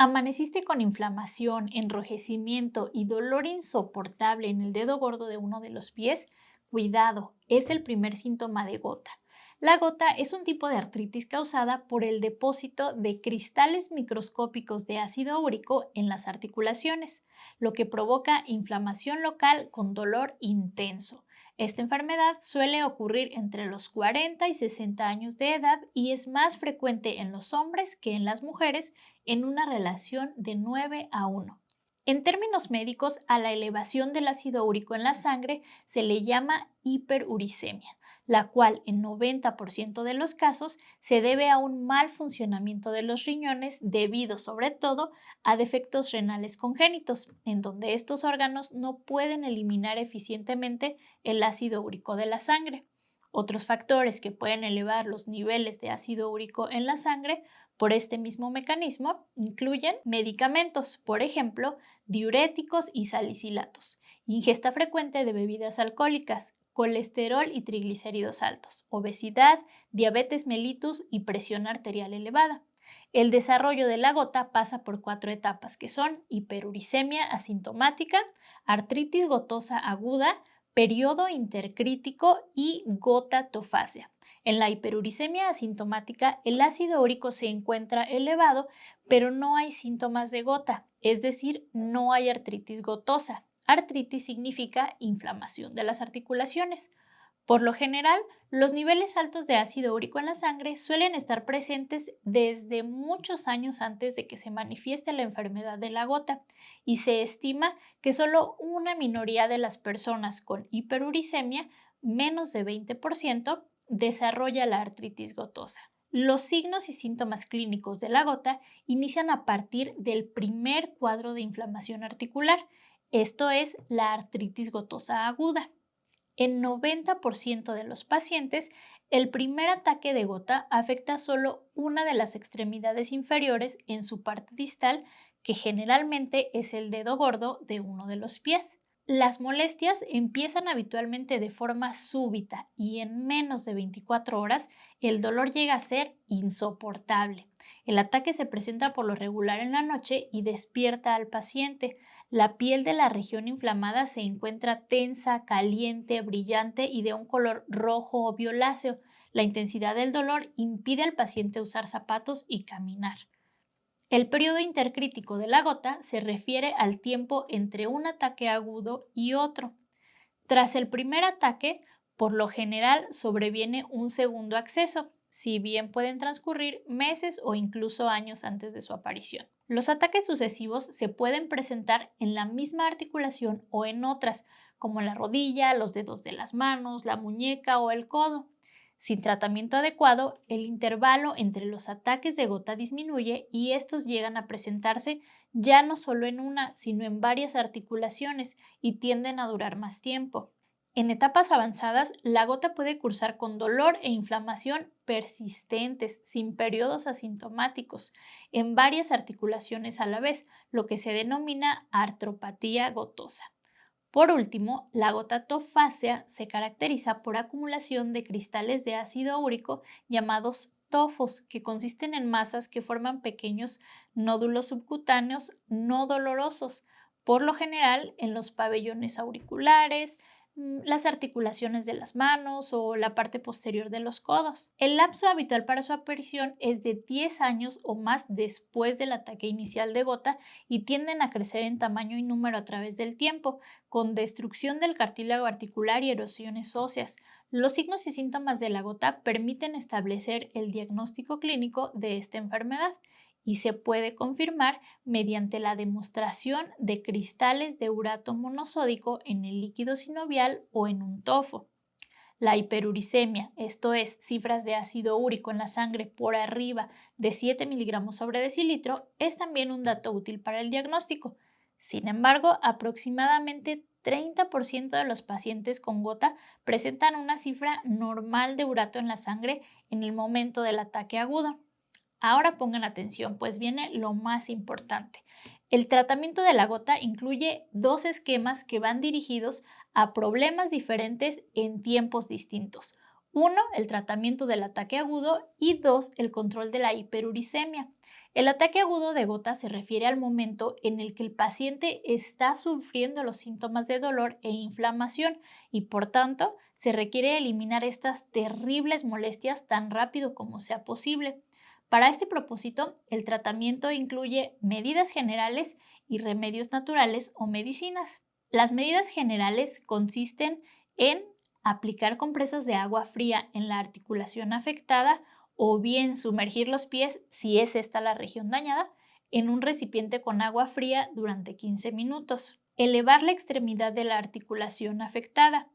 ¿Amaneciste con inflamación, enrojecimiento y dolor insoportable en el dedo gordo de uno de los pies? Cuidado, es el primer síntoma de gota. La gota es un tipo de artritis causada por el depósito de cristales microscópicos de ácido úrico en las articulaciones, lo que provoca inflamación local con dolor intenso. Esta enfermedad suele ocurrir entre los 40 y 60 años de edad y es más frecuente en los hombres que en las mujeres en una relación de 9 a 1. En términos médicos, a la elevación del ácido úrico en la sangre se le llama hiperuricemia, la cual en 90% de los casos se debe a un mal funcionamiento de los riñones debido sobre todo a defectos renales congénitos, en donde estos órganos no pueden eliminar eficientemente el ácido úrico de la sangre. Otros factores que pueden elevar los niveles de ácido úrico en la sangre por este mismo mecanismo incluyen medicamentos, por ejemplo, diuréticos y salicilatos, ingesta frecuente de bebidas alcohólicas, colesterol y triglicéridos altos, obesidad, diabetes mellitus y presión arterial elevada. El desarrollo de la gota pasa por 4 etapas que son hiperuricemia asintomática, artritis gotosa aguda, periodo intercrítico y gotatofasia. En la hiperuricemia asintomática, el ácido úrico se encuentra elevado, pero no hay síntomas de gota, es decir, no hay artritis gotosa. Artritis significa inflamación de las articulaciones. Por lo general, los niveles altos de ácido úrico en la sangre suelen estar presentes desde muchos años antes de que se manifieste la enfermedad de la gota y se estima que solo una minoría de las personas con hiperuricemia, menos de 20%, desarrolla la artritis gotosa. Los signos y síntomas clínicos de la gota inician a partir del primer cuadro de inflamación articular, esto es la artritis gotosa aguda. En 90% de los pacientes, el primer ataque de gota afecta solo una de las extremidades inferiores en su parte distal, que generalmente es el dedo gordo de uno de los pies. Las molestias empiezan habitualmente de forma súbita y en menos de 24 horas el dolor llega a ser insoportable. El ataque se presenta por lo regular en la noche y despierta al paciente. La piel de la región inflamada se encuentra tensa, caliente, brillante y de un color rojo o violáceo. La intensidad del dolor impide al paciente usar zapatos y caminar. El periodo intercrítico de la gota se refiere al tiempo entre un ataque agudo y otro. Tras el primer ataque, por lo general sobreviene un segundo acceso, si bien pueden transcurrir meses o incluso años antes de su aparición. Los ataques sucesivos se pueden presentar en la misma articulación o en otras, como la rodilla, los dedos de las manos, la muñeca o el codo. Sin tratamiento adecuado, el intervalo entre los ataques de gota disminuye y estos llegan a presentarse ya no solo en una, sino en varias articulaciones y tienden a durar más tiempo. En etapas avanzadas, la gota puede cursar con dolor e inflamación persistentes, sin periodos asintomáticos, en varias articulaciones a la vez, lo que se denomina artropatía gotosa. Por último, la gotatofasia se caracteriza por acumulación de cristales de ácido úrico llamados tofos, que consisten en masas que forman pequeños nódulos subcutáneos no dolorosos, por lo general en los pabellones auriculares, las articulaciones de las manos o la parte posterior de los codos. El lapso habitual para su aparición es de 10 años o más después del ataque inicial de gota y tienden a crecer en tamaño y número a través del tiempo, con destrucción del cartílago articular y erosiones óseas. Los signos y síntomas de la gota permiten establecer el diagnóstico clínico de esta enfermedad y se puede confirmar mediante la demostración de cristales de urato monosódico en el líquido sinovial o en un tofo. La hiperuricemia, esto es, cifras de ácido úrico en la sangre por arriba de 7 miligramos sobre decilitro, es también un dato útil para el diagnóstico. Sin embargo, aproximadamente 30% de los pacientes con gota presentan una cifra normal de urato en la sangre en el momento del ataque agudo. Ahora pongan atención, pues viene lo más importante. El tratamiento de la gota incluye dos esquemas que van dirigidos a problemas diferentes en tiempos distintos. Uno, el tratamiento del ataque agudo y dos, el control de la hiperuricemia. El ataque agudo de gota se refiere al momento en el que el paciente está sufriendo los síntomas de dolor e inflamación y por tanto se requiere eliminar estas terribles molestias tan rápido como sea posible. Para este propósito, el tratamiento incluye medidas generales y remedios naturales o medicinas. Las medidas generales consisten en aplicar compresas de agua fría en la articulación afectada o bien sumergir los pies, si es esta la región dañada, en un recipiente con agua fría durante 15 minutos. Elevar la extremidad de la articulación afectada.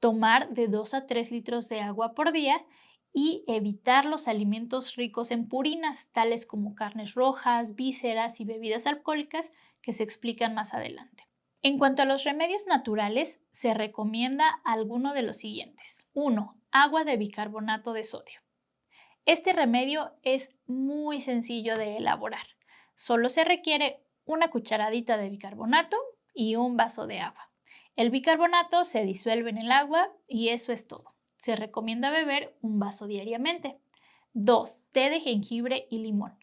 Tomar de 2 a 3 litros de agua por día y evitar los alimentos ricos en purinas, tales como carnes rojas, vísceras y bebidas alcohólicas, que se explican más adelante. En cuanto a los remedios naturales, se recomienda alguno de los siguientes. 1. Agua de bicarbonato de sodio. Este remedio es muy sencillo de elaborar. Solo se requiere una cucharadita de bicarbonato y un vaso de agua. El bicarbonato se disuelve en el agua y eso es todo. Se recomienda beber un vaso diariamente. 2. Té de jengibre y limón.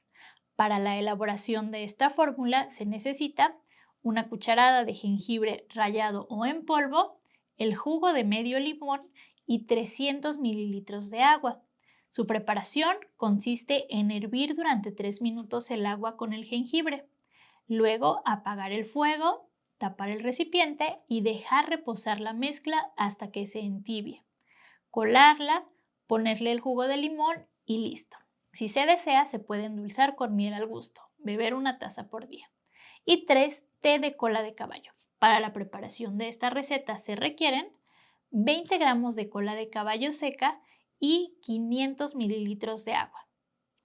Para la elaboración de esta fórmula se necesita una cucharada de jengibre rallado o en polvo, el jugo de medio limón y 300 mililitros de agua. Su preparación consiste en hervir durante 3 minutos el agua con el jengibre. Luego apagar el fuego, tapar el recipiente y dejar reposar la mezcla hasta que se entibie. Colarla, ponerle el jugo de limón y listo. Si se desea, se puede endulzar con miel al gusto. Beber una taza por día. Y 3. Té de cola de caballo. Para la preparación de esta receta se requieren 20 gramos de cola de caballo seca y 500 mililitros de agua.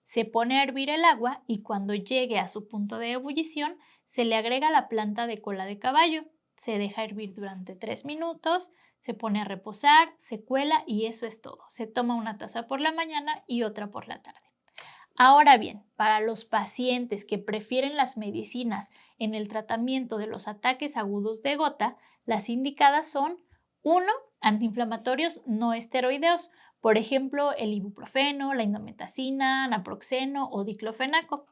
Se pone a hervir el agua y cuando llegue a su punto de ebullición se le agrega la planta de cola de caballo. Se deja hervir durante 3 minutos, se pone a reposar, se cuela y eso es todo. Se toma una taza por la mañana y otra por la tarde. Ahora bien, para los pacientes que prefieren las medicinas en el tratamiento de los ataques agudos de gota, las indicadas son 1. Antiinflamatorios no esteroideos, por ejemplo, el ibuprofeno, la indometacina, naproxeno o diclofenaco.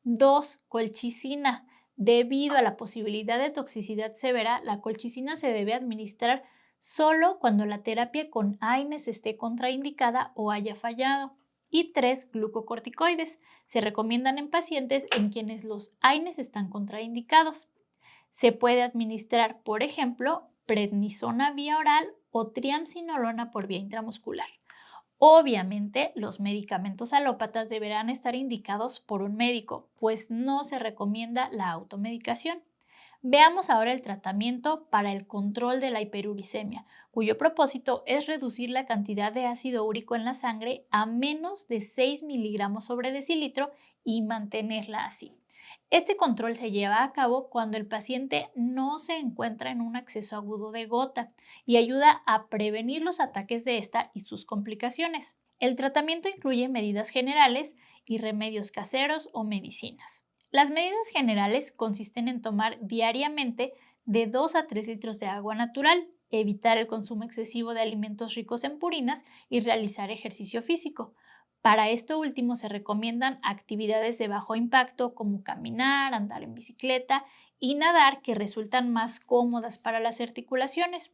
2. Colchicina. Debido a la posibilidad de toxicidad severa, la colchicina se debe administrar solo cuando la terapia con AINES esté contraindicada o haya fallado. Y 3. Glucocorticoides. Se recomiendan en pacientes en quienes los AINES están contraindicados. Se puede administrar, por ejemplo, prednisona vía oral o triamcinolona por vía intramuscular. Obviamente, los medicamentos alópatas deberán estar indicados por un médico, pues no se recomienda la automedicación. Veamos ahora el tratamiento para el control de la hiperuricemia, cuyo propósito es reducir la cantidad de ácido úrico en la sangre a menos de 6 miligramos sobre decilitro y mantenerla así. Este control se lleva a cabo cuando el paciente no se encuentra en un acceso agudo de gota y ayuda a prevenir los ataques de esta y sus complicaciones. El tratamiento incluye medidas generales y remedios caseros o medicinas. Las medidas generales consisten en tomar diariamente de 2 a 3 litros de agua natural, evitar el consumo excesivo de alimentos ricos en purinas y realizar ejercicio físico. Para esto último se recomiendan actividades de bajo impacto como caminar, andar en bicicleta y nadar que resultan más cómodas para las articulaciones.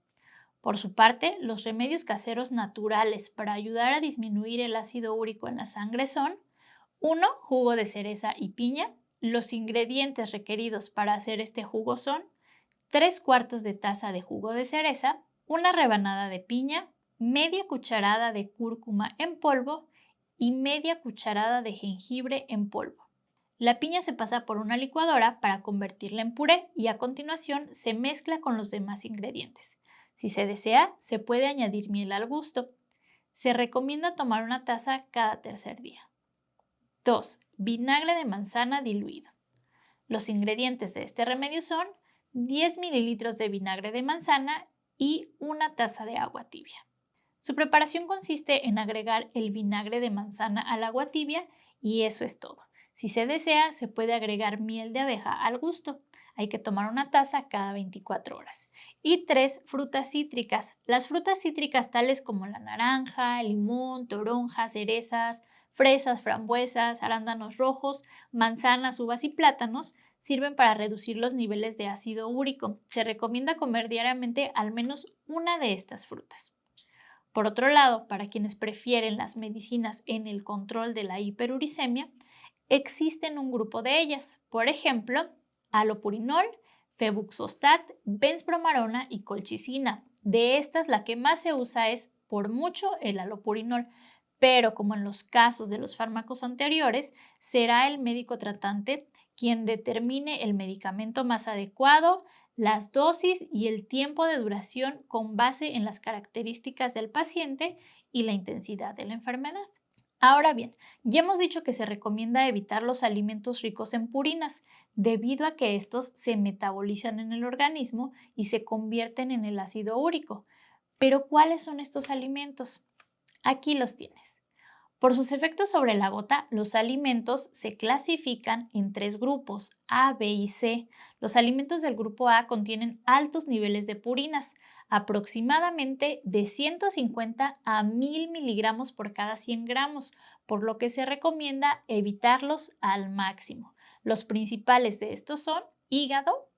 Por su parte, los remedios caseros naturales para ayudar a disminuir el ácido úrico en la sangre son 1. Jugo de cereza y piña. Los ingredientes requeridos para hacer este jugo son 3 cuartos de taza de jugo de cereza, una rebanada de piña, media cucharada de cúrcuma en polvo y media cucharada de jengibre en polvo. La piña se pasa por una licuadora para convertirla en puré y a continuación se mezcla con los demás ingredientes. Si se desea, se puede añadir miel al gusto. Se recomienda tomar una taza cada tercer día. 2. Vinagre de manzana diluido. Los ingredientes de este remedio son 10 mililitros de vinagre de manzana y una taza de agua tibia. Su preparación consiste en agregar el vinagre de manzana al agua tibia y eso es todo. Si se desea, se puede agregar miel de abeja al gusto. Hay que tomar una taza cada 24 horas. Y 3 frutas cítricas. Las frutas cítricas tales como la naranja, el limón, toronjas, cerezas, Fresas, frambuesas, arándanos rojos, manzanas, uvas y plátanos sirven para reducir los niveles de ácido úrico. Se recomienda comer diariamente al menos una de estas frutas. Por otro lado, para quienes prefieren las medicinas en el control de la hiperuricemia, existen un grupo de ellas, por ejemplo, alopurinol, febuxostat, benzbromarona y colchicina. De estas, la que más se usa es por mucho el alopurinol, pero como en los casos de los fármacos anteriores, será el médico tratante quien determine el medicamento más adecuado, las dosis y el tiempo de duración con base en las características del paciente y la intensidad de la enfermedad. Ahora bien, ya hemos dicho que se recomienda evitar los alimentos ricos en purinas, debido a que estos se metabolizan en el organismo y se convierten en el ácido úrico. Pero ¿cuáles son estos alimentos? Aquí los tienes. Por sus efectos sobre la gota, los alimentos se clasifican en tres grupos, A, B y C. Los alimentos del grupo A contienen altos niveles de purinas, aproximadamente de 150 a 1000 miligramos por cada 100 gramos, por lo que se recomienda evitarlos al máximo. Los principales de estos son hígado,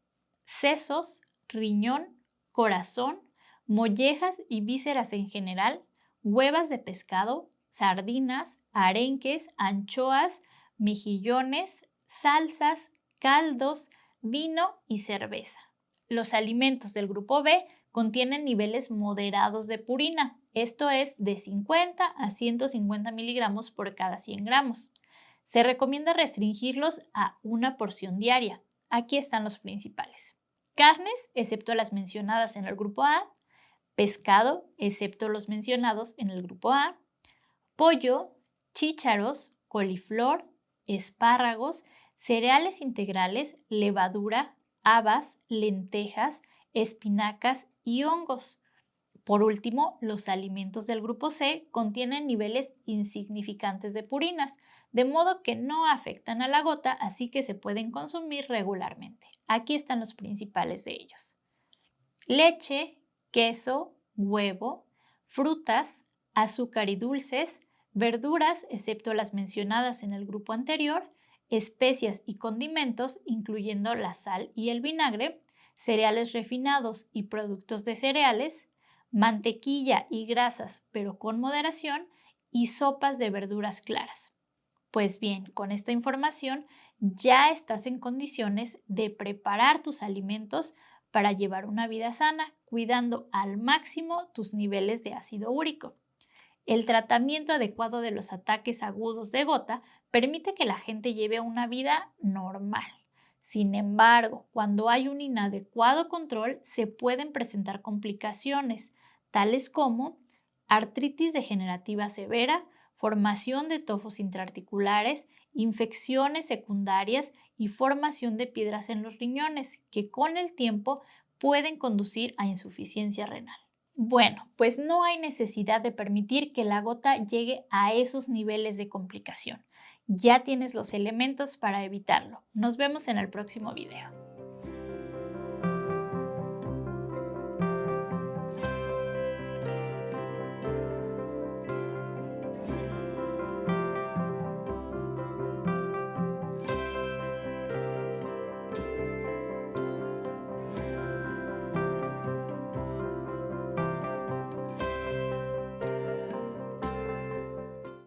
sesos, riñón, corazón, mollejas y vísceras en general, huevas de pescado, sardinas, arenques, anchoas, mejillones, salsas, caldos, vino y cerveza. Los alimentos del grupo B contienen niveles moderados de purina, esto es de 50 a 150 miligramos por cada 100 gramos. Se recomienda restringirlos a una porción diaria. Aquí están los principales. Carnes, excepto las mencionadas en el grupo A, pescado, excepto los mencionados en el grupo A, pollo, chícharos, coliflor, espárragos, cereales integrales, levadura, habas, lentejas, espinacas y hongos. Por último, los alimentos del grupo C contienen niveles insignificantes de purinas, de modo que no afectan a la gota, así que se pueden consumir regularmente. Aquí están los principales de ellos: leche, queso, huevo, frutas, azúcar y dulces, verduras, excepto las mencionadas en el grupo anterior, especias y condimentos, incluyendo la sal y el vinagre, cereales refinados y productos de cereales, mantequilla y grasas, pero con moderación, y sopas de verduras claras. Pues bien, con esta información ya estás en condiciones de preparar tus alimentos para llevar una vida sana, cuidando al máximo tus niveles de ácido úrico. El tratamiento adecuado de los ataques agudos de gota permite que la gente lleve una vida normal. Sin embargo, cuando hay un inadecuado control, se pueden presentar complicaciones, tales como artritis degenerativa severa, formación de tofos intraarticulares, infecciones secundarias y formación de piedras en los riñones, que con el tiempo pueden conducir a insuficiencia renal. Bueno, pues no hay necesidad de permitir que la gota llegue a esos niveles de complicación. Ya tienes los elementos para evitarlo. Nos vemos en el próximo video.